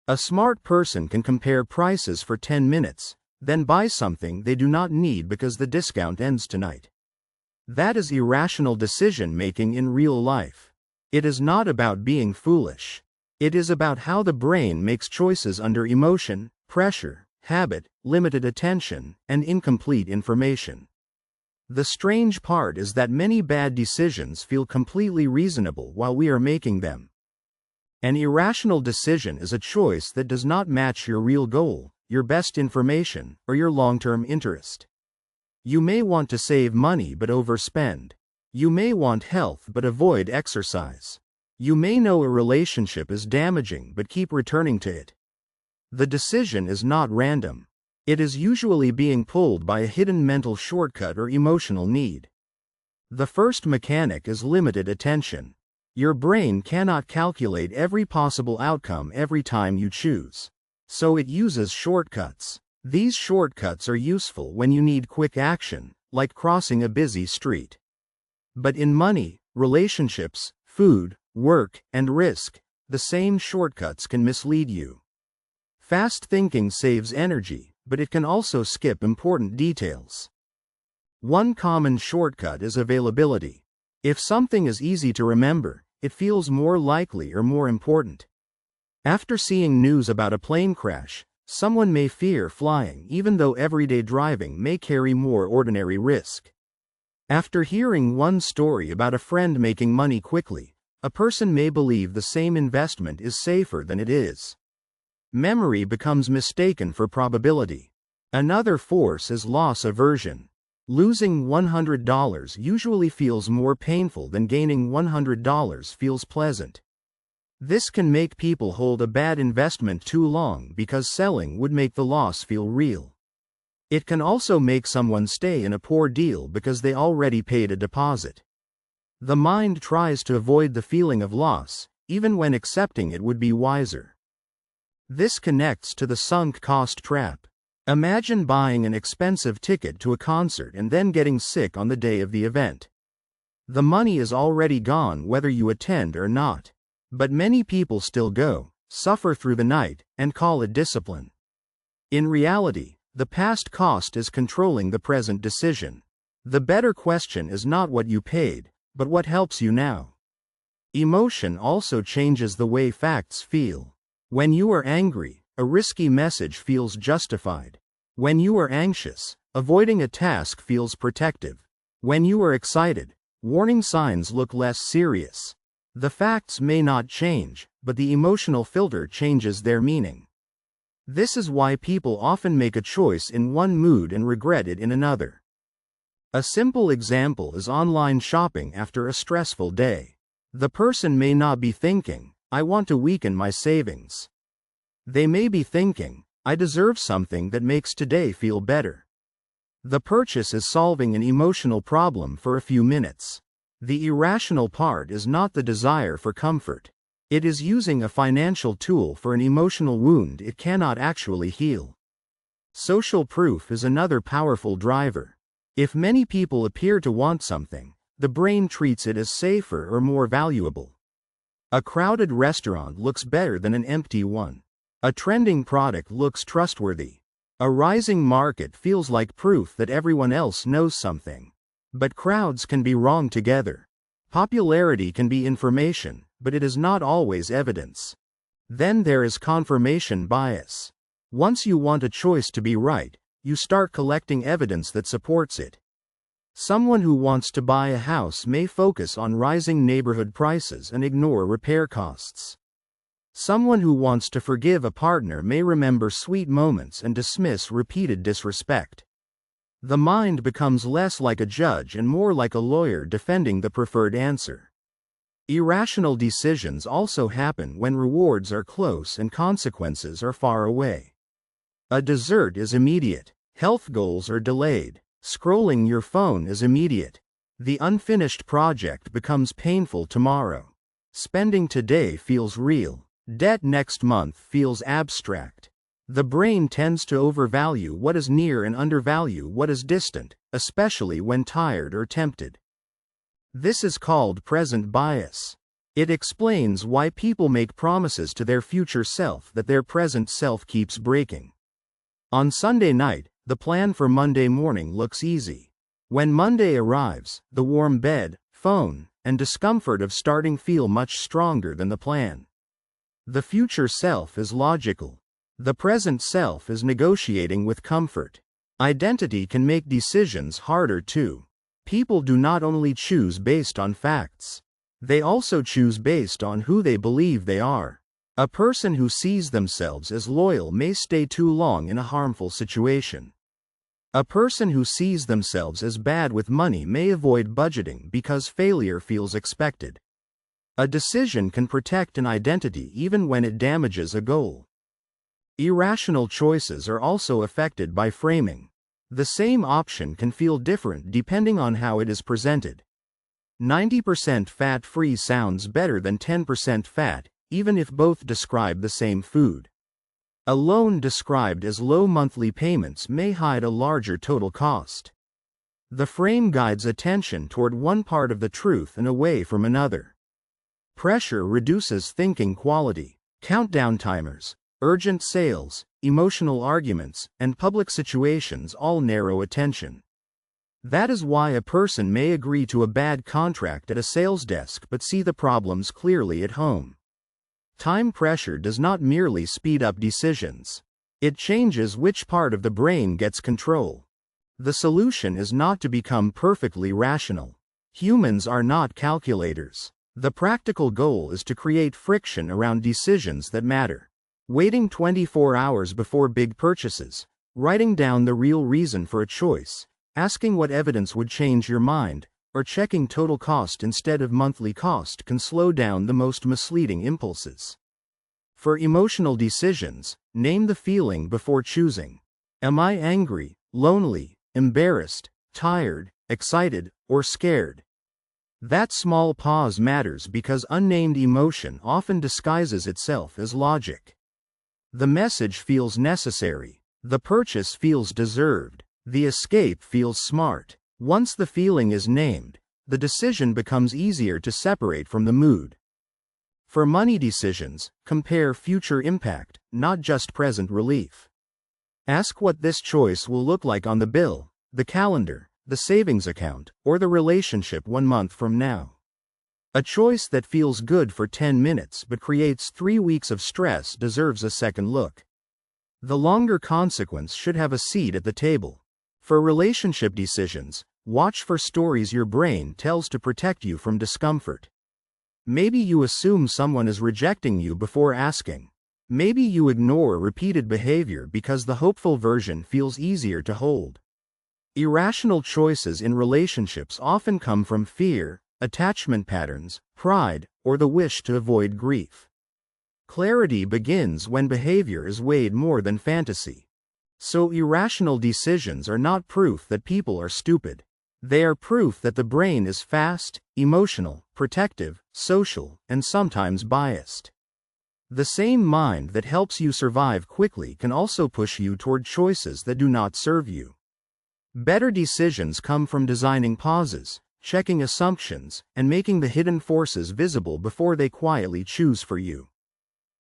A smart person can compare prices for 10 minutes, then buy something they do not need because the discount ends tonight. That is irrational decision-making in real life. It is not about being foolish. It is about how the brain makes choices under emotion, pressure, habit, limited attention, and incomplete information. The strange part is that many bad decisions feel completely reasonable while we are making them. An irrational decision is a choice that does not match your real goal, your best information, or your long-term interest. You may want to save money but overspend. You may want health but avoid exercise. You may know a relationship is damaging but keep returning to it. The decision is not random. It is usually being pulled by a hidden mental shortcut or emotional need. The first mechanic is limited attention. Your brain cannot calculate every possible outcome every time you choose. So it uses shortcuts. These shortcuts are useful when you need quick action, like crossing a busy street. But in money, relationships, food, work, and risk, the same shortcuts can mislead you. Fast thinking saves energy, but it can also skip important details. One common shortcut is availability. If something is easy to remember, it feels more likely or more important. After seeing news about a plane crash, someone may fear flying even though everyday driving may carry more ordinary risk. After hearing one story about a friend making money quickly, a person may believe the same investment is safer than it is. Memory becomes mistaken for probability. Another force is loss aversion. Losing $100 usually feels more painful than gaining $100 feels pleasant. This can make people hold a bad investment too long because selling would make the loss feel real. It can also make someone stay in a poor deal because they already paid a deposit. The mind tries to avoid the feeling of loss, even when accepting it would be wiser. This connects to the sunk cost trap. Imagine buying an expensive ticket to a concert and then getting sick on the day of the event. The money is already gone whether you attend or not. But many people still go, suffer through the night, and call it discipline. In reality, the past cost is controlling the present decision. The better question is not what you paid, but what helps you now. Emotion also changes the way facts feel. When you are angry, a risky message feels justified. When you are anxious, avoiding a task feels protective. When you are excited, warning signs look less serious. The facts may not change, but the emotional filter changes their meaning. This is why people often make a choice in one mood and regret it in another. A simple example is online shopping after a stressful day. The person may not be thinking, "I want to weaken my savings." They may be thinking, "I deserve something that makes today feel better." The purchase is solving an emotional problem for a few minutes. The irrational part is not the desire for comfort. It is using a financial tool for an emotional wound it cannot actually heal. Social proof is another powerful driver. If many people appear to want something, the brain treats it as safer or more valuable. A crowded restaurant looks better than an empty one. A trending product looks trustworthy. A rising market feels like proof that everyone else knows something. But crowds can be wrong together. Popularity can be information, but it is not always evidence. Then there is confirmation bias. Once you want a choice to be right, you start collecting evidence that supports it. Someone who wants to buy a house may focus on rising neighborhood prices and ignore repair costs. Someone who wants to forgive a partner may remember sweet moments and dismiss repeated disrespect. The mind becomes less like a judge and more like a lawyer defending the preferred answer. Irrational decisions also happen when rewards are close and consequences are far away. A dessert is immediate. Health goals are delayed. Scrolling your phone is immediate. The unfinished project becomes painful tomorrow. Spending today feels real. Debt next month feels abstract. The brain tends to overvalue what is near and undervalue what is distant, especially when tired or tempted. This is called present bias. It explains why people make promises to their future self that their present self keeps breaking. On Sunday night, the plan for Monday morning looks easy. When Monday arrives, the warm bed, phone, and discomfort of starting feel much stronger than the plan. The future self is logical. The present self is negotiating with comfort. Identity can make decisions harder too. People do not only choose based on facts. They also choose based on who they believe they are. A person who sees themselves as loyal may stay too long in a harmful situation. A person who sees themselves as bad with money may avoid budgeting because failure feels expected. A decision can protect an identity even when it damages a goal. Irrational choices are also affected by framing. The same option can feel different depending on how it is presented. 90% fat-free sounds better than 10% fat, even if both describe the same food. A loan described as low monthly payments may hide a larger total cost. The frame guides attention toward one part of the truth and away from another. Pressure reduces thinking quality. Countdown timers, urgent sales, emotional arguments, and public situations all narrow attention. That is why a person may agree to a bad contract at a sales desk but see the problems clearly at home. Time pressure does not merely speed up decisions. It changes which part of the brain gets control. The solution is not to become perfectly rational. Humans are not calculators. The practical goal is to create friction around decisions that matter. Waiting 24 hours before big purchases, writing down the real reason for a choice, asking what evidence would change your mind, or checking total cost instead of monthly cost can slow down the most misleading impulses. For emotional decisions, name the feeling before choosing. Am I angry, lonely, embarrassed, tired, excited, or scared? That small pause matters because unnamed emotion often disguises itself as logic. The message feels necessary. The purchase feels deserved. The escape feels smart. Once the feeling is named, the decision becomes easier to separate from the mood. For money decisions, compare future impact, not just present relief. Ask what this choice will look like on the bill, the calendar, the savings account, or the relationship 1 month from now. A choice that feels good for 10 minutes but creates 3 weeks of stress deserves a second look. The longer consequence should have a seat at the table. For relationship decisions, watch for stories your brain tells to protect you from discomfort. Maybe you assume someone is rejecting you before asking. Maybe you ignore repeated behavior because the hopeful version feels easier to hold. Irrational choices in relationships often come from fear, attachment patterns, pride, or the wish to avoid grief. Clarity begins when behavior is weighed more than fantasy. So irrational decisions are not proof that people are stupid. They are proof that the brain is fast, emotional, protective, social, and sometimes biased. The same mind that helps you survive quickly can also push you toward choices that do not serve you. Better decisions come from designing pauses, checking assumptions, and making the hidden forces visible before they quietly choose for you.